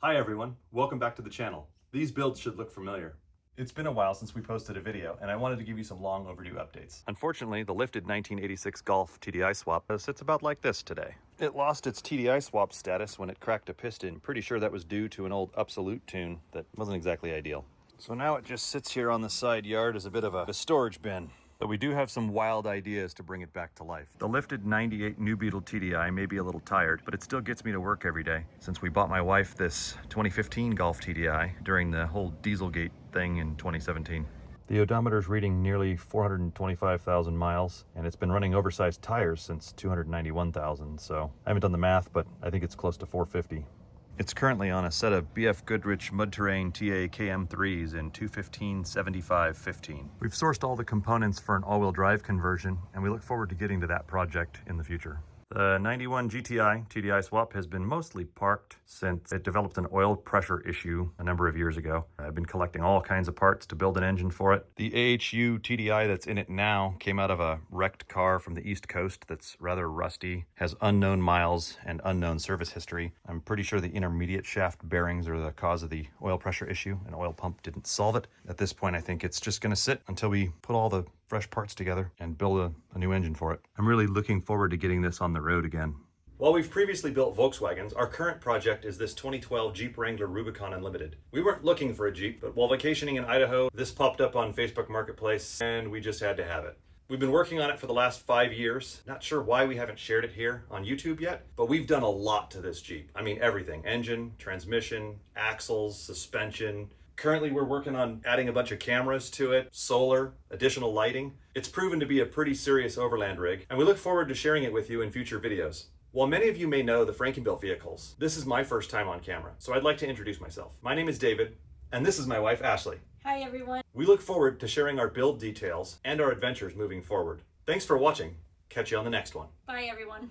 Hi everyone, welcome back to the channel. These builds should look familiar. It's been a while since we posted a video, and I wanted to give you some long overdue updates. Unfortunately, the lifted 1986 Golf TDI swap sits about like this today. It lost its TDI swap status when it cracked a piston. Pretty sure that was due to an old Absolute tune that wasn't exactly ideal. So now it just sits here on the side yard as a bit of a storage bin. But we do have some wild ideas to bring it back to life. The lifted 98 New Beetle TDI may be a little tired, but it still gets me to work every day, since we bought my wife this 2015 Golf TDI during the whole Dieselgate thing in 2017. The odometer's reading nearly 425,000 miles, and it's been running oversized tires since 291,000, so I haven't done the math, but I think it's close to 450. It's currently on a set of BF Goodrich Mud Terrain TA KM3s in 215/75/15. We've sourced all the components for an all-wheel drive conversion, and we look forward to getting to that project in the future. The 91 GTI TDI swap has been mostly parked since it developed an oil pressure issue a number of years ago. I've been collecting all kinds of parts to build an engine for it. The AHU TDI that's in it now came out of a wrecked car from the East Coast that's rather rusty, has unknown miles and unknown service history. I'm pretty sure the intermediate shaft bearings are the cause of the oil pressure issue. An oil pump didn't solve it. At this point, I think it's just going to sit until we put all the fresh parts together and build a new engine for it. I'm really looking forward to getting this on the road again. While we've previously built Volkswagens, our current project is this 2012 Jeep Wrangler Rubicon Unlimited. We weren't looking for a Jeep, but while vacationing in Idaho, this popped up on Facebook Marketplace and we just had to have it. We've been working on it for the last 5 years. Not sure why we haven't shared it here on YouTube yet, but we've done a lot to this Jeep. I mean, everything: engine, transmission, axles, suspension. Currently, we're working on adding a bunch of cameras to it, solar, additional lighting. It's proven to be a pretty serious overland rig, and we look forward to sharing it with you in future videos. While many of you may know the Frankenbuilt vehicles, this is my first time on camera, so I'd like to introduce myself. My name is David, and this is my wife, Ashley. Hi, everyone. We look forward to sharing our build details and our adventures moving forward. Thanks for watching. Catch you on the next one. Bye, everyone.